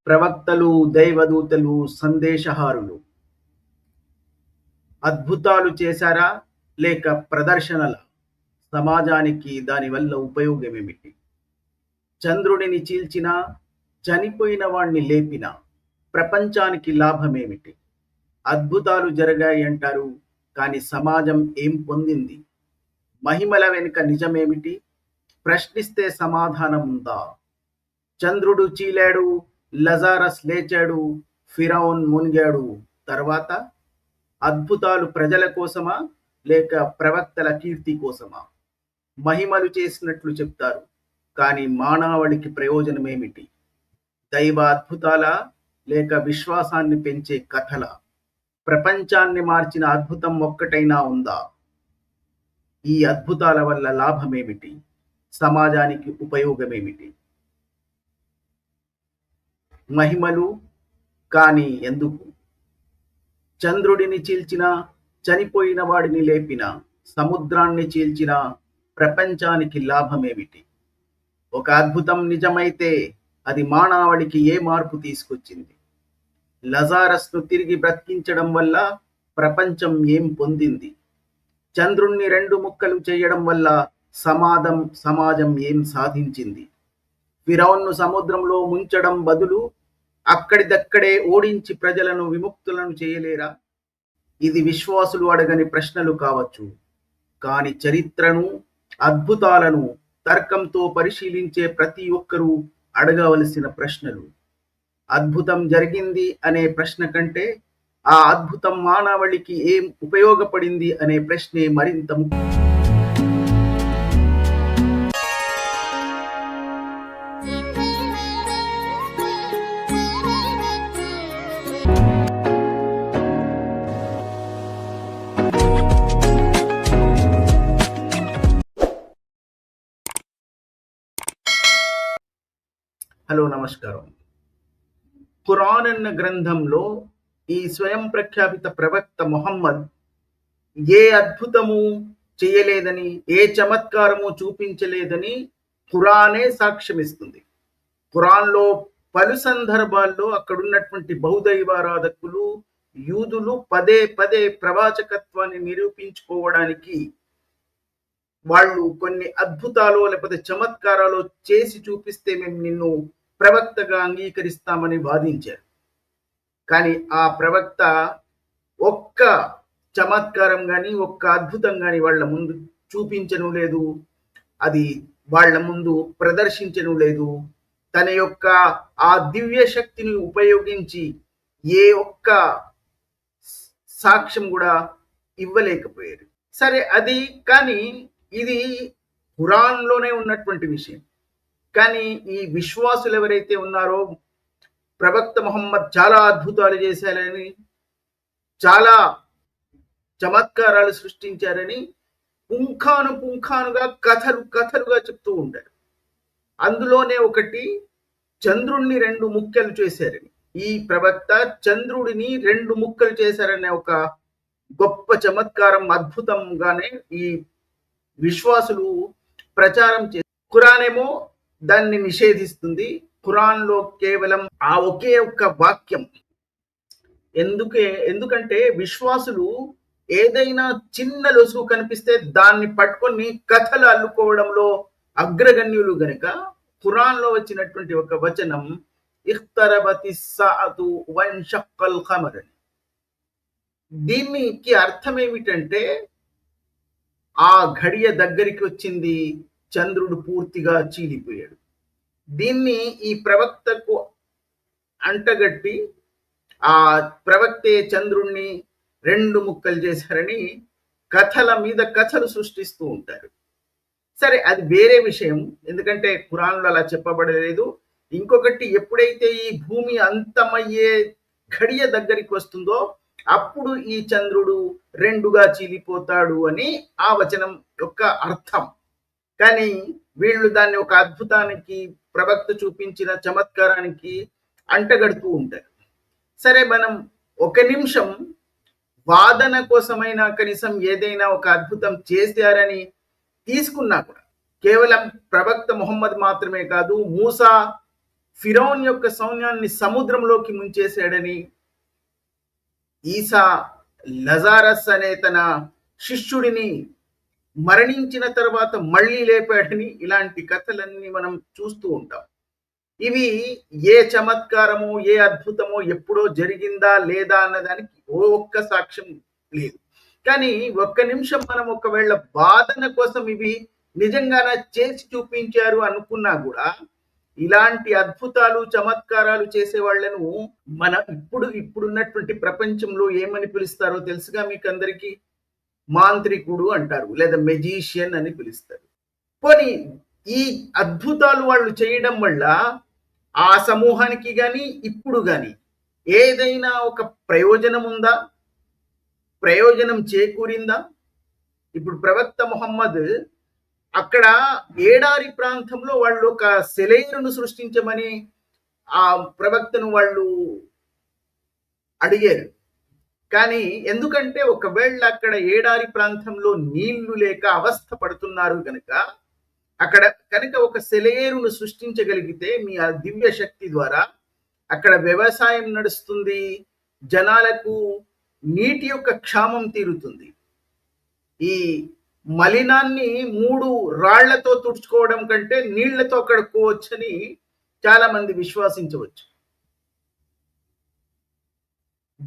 ప్రవక్తలు, దైవదూతలు, సందేశహారులు అద్భుతాలు చేశారా? లేక ప్రదర్శనల? సమాజానికి దానివల్ల ఉపయోగమేమిటి? చంద్రుడిని చీల్చినా, చనిపోయిన వాణ్ణి లేపినా ప్రపంచానికి లాభమేమిటి? అద్భుతాలు జరిగాయంటారు, కానీ సమాజం ఏం పొందింది? మహిమల వెనుక నిజమేమిటి? ప్రశ్నిస్తే సమాధానం ఉందా? చంద్రుడు చీలాడు, లజారస్ లేచాడు, ఫిరౌన్ మునిగాడు. తర్వాత అద్భుతాలు ప్రజల కోసమా? లేక ప్రవక్తల కీర్తి కోసమా? మహిమలు చేసినట్లు చెప్తారు, కానీ మానవాళికి ప్రయోజనమేమిటి? దైవ అద్భుతాలా? లేక విశ్వాసాన్ని పెంచే కథలా? ప్రపంచాన్ని మార్చిన అద్భుతం ఒక్కటైనా ఉందా? ఈ అద్భుతాల వల్ల లాభమేమిటి? సమాజానికి ఉపయోగమేమిటి? మహిమలు, కానీ ఎందుకు? చంద్రుడిని చీల్చినా, చనిపోయిన వాడిని లేపినా, సముద్రాన్ని చీల్చినా ప్రపంచానికి లాభమేమిటి? ఒక అద్భుతం నిజమైతే అది మానవాళికి ఏ మార్పు తీసుకొచ్చింది? లజారస్ను తిరిగి బ్రతికించడం వల్ల ప్రపంచం ఏం పొందింది? చంద్రుణ్ణి 2 ముక్కలు చేయడం వల్ల సమాజం ఏం సాధించింది? ఫిరౌన్ను సముద్రంలో ముంచడం బదులు అక్కడిదక్కడే ఓడించి ప్రజలను విముక్తులను చేయలేరా? ఇది విశ్వాసులు అడగని ప్రశ్నలు కావచ్చు, కానీ చరిత్రను, అద్భుతాలను తర్కంతో పరిశీలించే ప్రతి ఒక్కరూ అడగవలసిన ప్రశ్నలు. అద్భుతం జరిగింది అనే ప్రశ్న కంటే ఆ అద్భుతం మానవాళికి ఏం ఉపయోగపడింది అనే ప్రశ్నే మరింత ముఖ్యం. హలో, నమస్కారం. ఖురాన్ అన్న గ్రంథంలో ఈ స్వయం ప్రఖ్యాపిత ప్రవక్త ముహమ్మద్ ఏ అద్భుతము చేయలేదని, ఏ చమత్కారము చూపించలేదని ఖురానే సాక్ష్యమిస్తుంది. ఖురాన్లో పలు సందర్భాల్లో అక్కడున్నటువంటి బహుదైవారాధకులు, యూదులు పదే పదే ప్రవాచకత్వాన్ని నిరూపించుకోవడానికి వాళ్ళు కొన్ని అద్భుతాలు లేకపోతే చమత్కారాలు చేసి చూపిస్తే మేము నిన్ను ప్రవక్తగా అంగీకరిస్తామని వాదించారు. కానీ ఆ ప్రవక్త ఒక్క చమత్కారం కానీ, ఒక్క అద్భుతం కానీ వాళ్ళ ముందు చూపించను లేదు, అది వాళ్ళ ముందు ప్రదర్శించను లేదు. తన యొక్క ఆ దివ్య శక్తిని ఉపయోగించి ఏ ఒక్క సాక్ష్యం కూడా ఇవ్వలేకపోయారు. సరే, అది కానీ ఇది ఖురాన్లోనే ఉన్నటువంటి విషయం. కానీ ఈ విశ్వాసులు ఎవరైతే ఉన్నారో, ప్రవక్త ముహమ్మద్ చాలా అద్భుతాలు చేశారని, చాలా చమత్కారాలు సృష్టించారని పుంఖానుగా కథలుగా చెప్తూ ఉంటారు. అందులోనే ఒకటి చంద్రుణ్ణి 2 ముక్కలు చేశారని. ఈ ప్రవక్త చంద్రుడిని 2 ముక్కలు చేశారనే ఒక గొప్ప చమత్కారం, అద్భుతంగానే ఈ విశ్వాసులు ప్రచారం చేస్తారు. ఖురాన్ ఏమో దాన్ని నిషేధిస్తుంది. ఖురాన్లో కేవలం ఆ ఒకే ఒక్క వాక్యం. ఎందుకంటే విశ్వాసులు ఏదైనా చిన్న లొసుగు కనిపిస్తే దాన్ని పట్టుకొని కథలు అల్లుకోవడంలో అగ్రగణ్యులు గనుక ఖురాన్లో వచ్చినటువంటి ఒక వచనం ఇఖ్తరబతి సాఅతు వన్షక్కల్ ఖమర్. దీనికి అర్థం ఏమిటంటే ఆ ఘడియ దగ్గరికి వచ్చింది, చంద్రుడు పూర్తిగా చీలిపోయాడు. దీన్ని ఈ ప్రవక్తకు అంటగట్టి ఆ ప్రవక్తే చంద్రుణ్ణి 2 ముక్కలు చేశారని కథల మీద కథలు సృష్టిస్తూ ఉంటారు. సరే, అది వేరే విషయం, ఎందుకంటే ఖురాన్లో అలా చెప్పబడలేదు. ఇంకొకటి, ఎప్పుడైతే ఈ భూమి అంతమయ్యే ఘడియ దగ్గరికి వస్తుందో అప్పుడు ఈ చంద్రుడు 2గా చీలిపోతాడు అని ఆ వచనం యొక్క అర్థం. కానీ వీళ్ళు దాన్ని ఒక అద్భుతానికి, ప్రవక్త చూపించిన చమత్కారానికి అంటగడుతూ ఉంటారు. సరే, మనం ఒక నిమిషం వాదన కోసమైనా కనీసం ఏదైనా ఒక అద్భుతం చేశారని తీసుకున్నా కూడా, కేవలం ప్రవక్త ముహమ్మద్ మాత్రమే కాదు, మూసా, ఫిరౌన్ యొక్క సైన్యాన్ని సముద్రంలోకి ముంచేశాడని, ఈసా లజారస్ అనే తన శిష్యుడిని మరణించిన తర్వాత మళ్ళీ లేపాడని, ఇలాంటి కథలన్నీ మనం చూస్తూ ఉంటాం. ఇవి ఏ చమత్కారమో ఏ అద్భుతమో ఎప్పుడో జరిగిందా లేదా అన్నదానికి ఒక్క సాక్ష్యం లేదు. కానీ ఒక్క నిమిషం మనం ఒకవేళ వాదన కోసం ఇవి నిజంగానే చేసి చూపించారు అనుకున్నా కూడా, ఇలాంటి అద్భుతాలు చమత్కారాలు చేసే వాళ్ళను మన ఇప్పుడున్నటువంటి ప్రపంచంలో ఏమని పిలుస్తారో తెలుసుగా మీకు అందరికీ? మాంత్రికుడు అంటారు, లేదా మెజీషియన్ అని పిలుస్తారు. పోనీ ఈ అద్భుతాలు వాళ్ళు చేయడం వల్ల ఆ సమూహానికి గాని ఇప్పుడు గాని ఏదైనా ఒక ప్రయోజనం ఉందా? ప్రయోజనం చేకూరిందా? ఇప్పుడు ప్రవక్త ముహమ్మద్ అక్కడ ఏడారి ప్రాంతంలో వాళ్ళు ఒక సెలయేరును సృష్టించమని ఆ ప్రవక్తను వాళ్ళు అడిగారు. కానీ ఎందుకంటే ఒకవేళ అక్కడ ఏడారి ప్రాంతంలో నీళ్లు లేక అవస్థ పడుతున్నారు కనుక, అక్కడ కనుక ఒక సెలయేరును సృష్టించగలిగితే మీ ఆ దివ్య శక్తి ద్వారా అక్కడ వ్యవసాయం నడుస్తుంది, జనాలకు నీటి యొక్క క్షామం తీరుతుంది. ఈ మలినాన్ని 3 రాళ్లతో తుడుచుకోవడం కంటే నీళ్లతో కడుక్కోవచ్చని చాలా మంది విశ్వసించవచ్చు.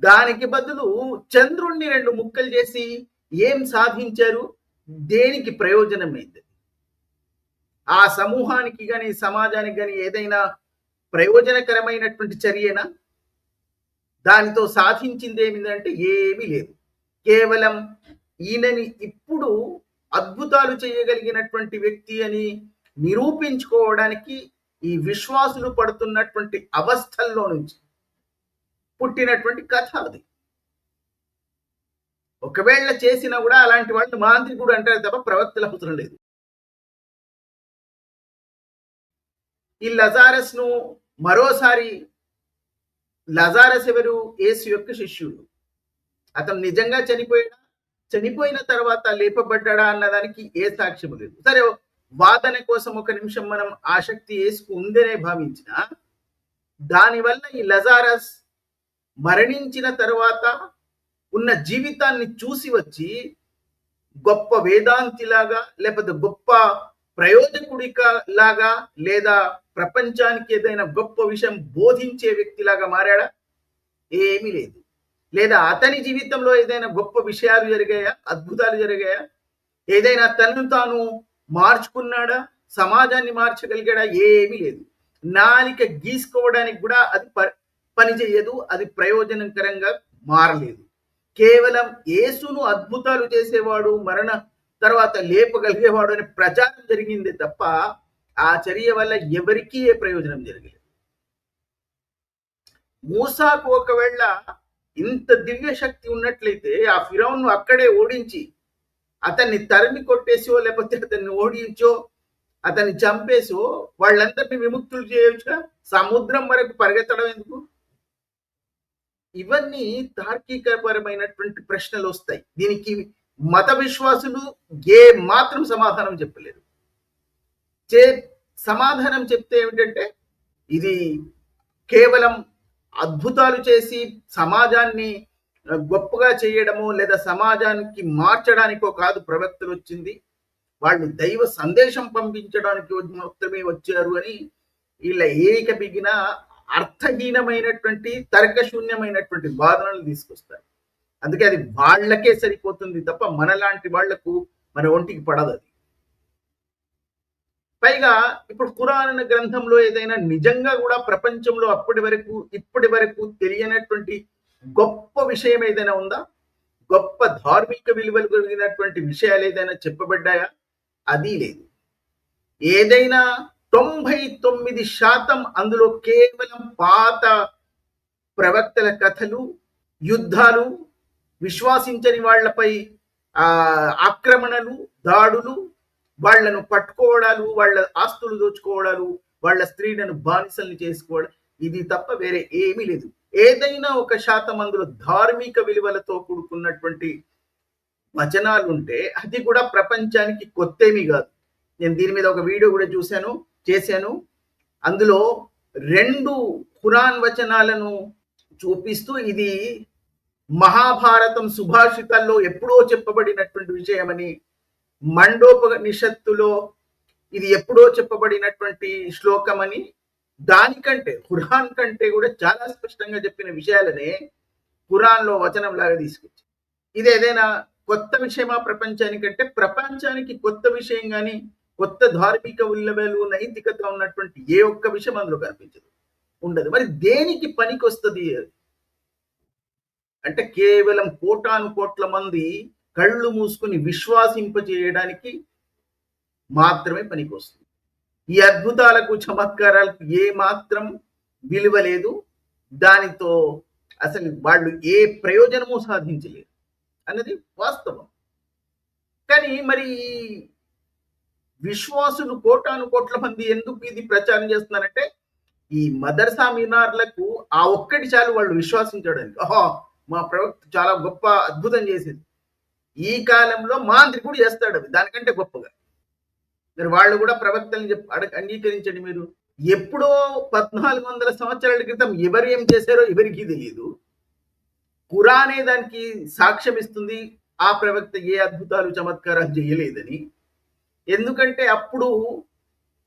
దానికి బదులు చంద్రుణ్ణి 2 ముక్కలు చేసి ఏం సాధించారు? దేనికి ప్రయోజనమైంది? ఆ సమూహానికి గాని సమాజానికి గాని ఏదైనా ప్రయోజనకరమైనటువంటి చర్యనా? దానితో సాధించింది ఏమిటంటే ఏమీ లేదు. కేవలం ఈయనని ఇప్పుడు అద్భుతాలు చేయగలిగినటువంటి వ్యక్తి అని నిరూపించుకోవడానికి ఈ విశ్వాసులు పడుతున్నటువంటి అవస్థల్లో నుంచి పుట్టినటువంటి కథ అది. ఒకవేళ చేసినా కూడా అలాంటి వాళ్ళు మాంత్రికుడు అంటారు తప్ప ప్రవక్తల అవసరం లేదు. ఈ లజారస్ ను మరోసారి, లజారస్ ఎవరు? యేసు యొక్క శిష్యుడు. అతను నిజంగా చనిపోయిన తర్వాత లేపబడ్డా అన్నదానికి ఏ సాక్ష్యం లేదు. సరే, వాదన కోసం ఒక నిమిషం మనం ఆసక్తి యేసుకు ఉందనే భావించిన, దానివల్ల ఈ లజారస్ మరణించిన తర్వాత ఉన్న జీవితాన్ని చూసి వచ్చి గొప్ప వేదాంతిలాగా, లేకపోతే గొప్ప ప్రయోజకుడిక లాగా, లేదా ప్రపంచానికి ఏదైనా గొప్ప విషయం బోధించే వ్యక్తిలాగా మారాడా? ఏమీ లేదు. లేదా అతని జీవితంలో ఏదైనా గొప్ప విషయాలు జరిగాయా? అద్భుతాలు జరిగాయా? ఏదైనా తనను తాను మార్చుకున్నాడా? సమాజాన్ని మార్చగలిగాడా? ఏమీ లేదు. నాలిక గీసుకోవడానికి కూడా అది పని చేయదు, అది ప్రయోజనకరంగా మారలేదు. కేవలం యేసును అద్భుతాలు చేసేవాడు, మరణ తర్వాత లేపగలిగేవాడు అనే ప్రచారం జరిగింది తప్ప ఆ చర్య వల్ల ఎవరికీ ఏ ప్రయోజనం జరగలేదు. మూసాకు ఒకవేళ ఇంత దివ్య శక్తి ఉన్నట్లయితే ఆ ఫిరౌన్ను అక్కడే ఓడించి అతన్ని తరిమి కొట్టేసో, లేకపోతే అతన్ని ఓడించో, అతన్ని చంపేసో వాళ్ళందరినీ విముక్తులు చేయొచ్చుగా. సముద్రం వరకు పరిగెత్తడం ఎందుకు? ఇవన్నీ తార్కికపరమైనటువంటి ప్రశ్నలు వస్తాయి. దీనికి మత విశ్వాసులు ఏ మాత్రం సమాధానం చెప్పలేరు. సమాధానం చెప్తే ఏమిటంటే, ఇది కేవలం అద్భుతాలు చేసి సమాజాన్ని గొప్పగా చేయడమో లేదా సమాజానికి మార్చడానికో కాదు ప్రవక్తలు వచ్చింది, వాళ్ళు దైవ సందేశం పంపించడానికి మాత్రమే వచ్చారు అని వీళ్ళ ఏక బిగిన అర్థహీనమైనటువంటి తర్కశూన్యమైనటువంటి వాదనలు తీసుకొస్తారు. అందుకే అది వాళ్ళకే సరిపోతుంది తప్ప మనలాంటి వాళ్లకు మన ఒంటికి పడదు అది. పైగా ఇప్పుడు ఖురాన్ గ్రంథంలో ఏదైనా నిజంగా కూడా ప్రపంచంలో ఇప్పటి వరకు తెలియనటువంటి గొప్ప విషయం ఏదైనా ఉందా? గొప్ప ధార్మిక విలువలు కలిగినటువంటి విషయాలు ఏదైనా చెప్పబడ్డాయా? అది లేదు. ఏదైనా 99% అందులో కేవలం పాత ప్రవక్తల కథలు, యుద్ధాలు, విశ్వాసించని వాళ్లపై ఆక్రమణలు, దాడులు, వాళ్లను పట్టుకోవడాలు, వాళ్ళ ఆస్తులు దోచుకోవడాలు, వాళ్ళ స్త్రీలను బానిసల్ని చేసుకోవడం, ఇది తప్ప వేరే ఏమీ లేదు. ఏదైనా 1% అందులో ధార్మిక విలువలతో కూడుకున్నటువంటి వచనాలు ఉంటే అది కూడా ప్రపంచానికి కొత్తేమీ కాదు. నేను దీని మీద ఒక వీడియో కూడా చేశాను. అందులో 2 ఖురాన్ వచనాలను చూపిస్తూ ఇది మహాభారతం సుభాషితాల్లో ఎప్పుడో చెప్పబడినటువంటి విషయమని, మండోపనిషత్తులో ఇది ఎప్పుడో చెప్పబడినటువంటి శ్లోకమని, దానికంటే ఖురాన్ కంటే కూడా చాలా స్పష్టంగా చెప్పిన విషయాలనే ఖురాన్లో వచనం లాగా తీసుకొచ్చి, ఇది ఏదైనా కొత్త విషయమా ప్రపంచానికంటే? ప్రపంచానికి కొత్త విషయం కానీ కొత్త ధార్మిక విలువలు నైతికత ఉన్నటువంటి ఏ ఒక్క విషయం అందులో కనిపించదు, ఉండదు. మరి దేనికి పనికొస్తుంది? అంటే కేవలం కోటాను కోట్ల మంది కళ్ళు మూసుకుని విశ్వాసింపజేయడానికి మాత్రమే పనికొస్తుంది. ఈ అద్భుతాలకు చమత్కారాలకు ఏ మాత్రం విలువ లేదు. దానితో అసలు వాళ్ళు ఏ ప్రయోజనము సాధించలేరు అన్నది వాస్తవం. కానీ మరి విశ్వాసులు కోటాను కోట్ల మంది ఎందుకు ఇది ప్రచారం చేస్తున్నారంటే, ఈ మదర్సా మినార్లకు ఆ ఒక్కటి చాలు వాళ్ళు విశ్వాసించడానికి. ఓహో, మా ప్రవక్త చాలా గొప్ప అద్భుతం చేసింది. ఈ కాలంలో మాంత్రికుడు చేస్తాడు అది దానికంటే గొప్పగా. మరి వాళ్ళు కూడా ప్రవక్తల్ని అంగీకరించండి. మీరు ఎప్పుడో 1400 సంవత్సరాల క్రితం ఎవరు ఏం చేశారో ఎవరికి తెలియదు. ఖురానే దానికి సాక్ష్యం ఇస్తుంది, ఆ ప్రవక్త ఏ అద్భుతాలు చమత్కారాలు చేయలేదని. ఎందుకంటే అప్పుడు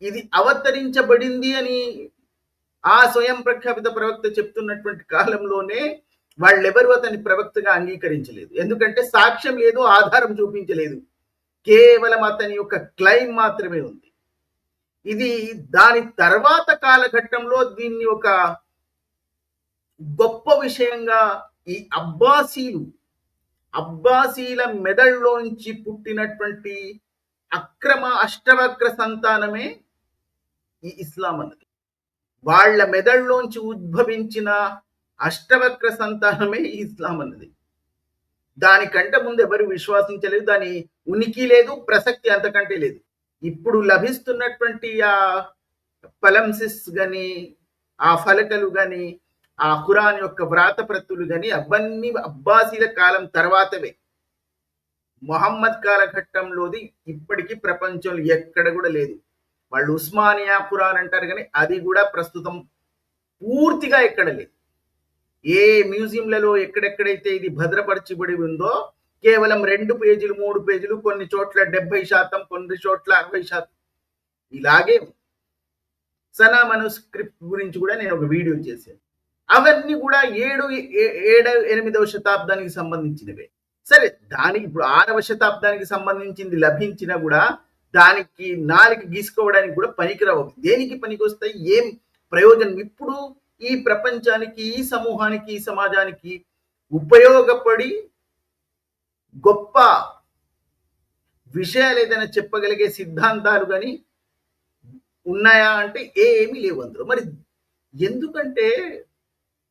ఇది అవతరించబడింది అని ఆ స్వయం ప్రఖ్యాపిత ప్రవక్త చెప్తున్నటువంటి కాలంలోనే వాళ్ళెవరు అతని ప్రవక్తగా అంగీకరించలేదు. ఎందుకంటే సాక్ష్యం లేదు, ఆధారం చూపించలేదు, కేవలం అతని యొక్క క్లెయిమ్ మాత్రమే ఉంది. ఇది దాని తర్వాత కాలఘట్టంలో దీన్ని ఒక గొప్ప విషయంగా ఈ అబ్బాసీల మెదడులోంచి పుట్టినటువంటి అక్రమ అష్టవక్ర సంతానమే ఈ ఇస్లాం అన్నది. వాళ్ళ మెదడులోంచి ఉద్భవించిన అష్టవక్ర సంతానమే ఈ ఇస్లాం అన్నది. దానికంటే ముందు ఎవరు విశ్వాసించలేదు, దాని ఉనికి లేదు, ప్రసక్తి అంతకంటే లేదు. ఇప్పుడు లభిస్తున్నటువంటి ఆ పలంసిస్ గాని, ఆ ఫలకలు గాని, ఆ ఖురాన్ యొక్క వ్రాతప్రతులు గాని అవన్నీ అబ్బాసీల కాలం తర్వాతవే. మొహమ్మద్ కాలఘట్టంలోది ఇప్పటికీ ప్రపంచంలో ఎక్కడ కూడా లేదు. వాళ్ళు ఉస్మానియా ఖురాన్ అంటారు కానీ అది కూడా ప్రస్తుతం పూర్తిగా ఎక్కడ లేదు. ఏ మ్యూజియంలలో ఎక్కడెక్కడైతే ఇది భద్రపరచబడి ఉందో కేవలం 2 పేజీలు 3 పేజీలు, కొన్ని చోట్ల 70%, కొన్ని చోట్ల 60%, ఇలాగే. సనా మనుస్క్రిప్ట్ గురించి కూడా నేను ఒక వీడియో చేశాను. అవన్నీ కూడా 7వ శతాబ్దానికి సంబంధించినవే. సరే, దానికి ఇప్పుడు 6వ శతాబ్దానికి సంబంధించింది లభించినా కూడా దానికి నాలుగు గీసుకోవడానికి కూడా పనికిరావు. దేనికి పనికొస్తాయి? ఏం ప్రయోజనం? ఇప్పుడు ఈ ప్రపంచానికి, ఈ సమూహానికి, ఈ సమాజానికి ఉపయోగపడి గొప్ప విషయాలు ఏదైనా చెప్పగలిగే సిద్ధాంతాలు కానీ ఉన్నాయా అంటే ఏమీ లేవు అందులో. మరి ఎందుకంటే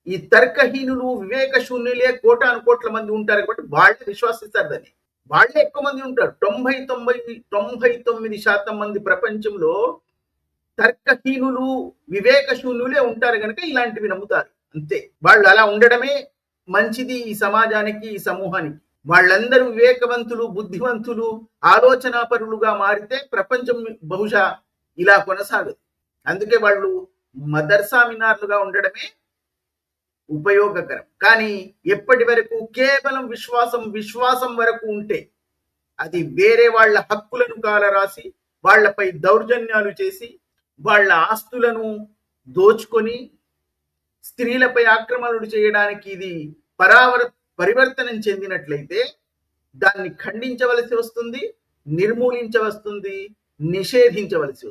ఈ తర్కహీనులు, వివేక శూన్యులే కోటాను కోట్ల మంది ఉంటారు కాబట్టి వాళ్ళే విశ్వసిస్తారు దాన్ని. వాళ్ళే ఎక్కువ మంది ఉంటారు. 99% మంది ప్రపంచంలో తర్కహీనులు, వివేక శూన్యులే ఉంటారు కనుక ఇలాంటివి నమ్ముతారు. అంతే. వాళ్ళు అలా ఉండడమే మంచిది ఈ సమాజానికి, ఈ సమూహానికి. వాళ్ళందరూ వివేకవంతులు, బుద్ధివంతులు, ఆలోచనాపరులుగా మారితే ప్రపంచం బహుశా ఇలా కొనసాగదు. అందుకే వాళ్ళు మదర్సా మినార్లుగా ఉండడమే ఉపయోగకరం. కానీ ఎప్పటి వరకు కేవలం విశ్వాసం వరకు ఉంటే, అది వేరే వాళ్ళ హక్కులను కాలరాసి, వాళ్లపై దౌర్జన్యాలు చేసి, వాళ్ళ ఆస్తులను దోచుకొని, స్త్రీలపై ఆక్రమణలు చేయడానికి ఇది పరివర్తనం చెందినట్లయితే దాన్ని ఖండించవలసి వస్తుంది, నిర్మూలించవలసి వస్తుంది, నిషేధించవలసి వస్తుంది.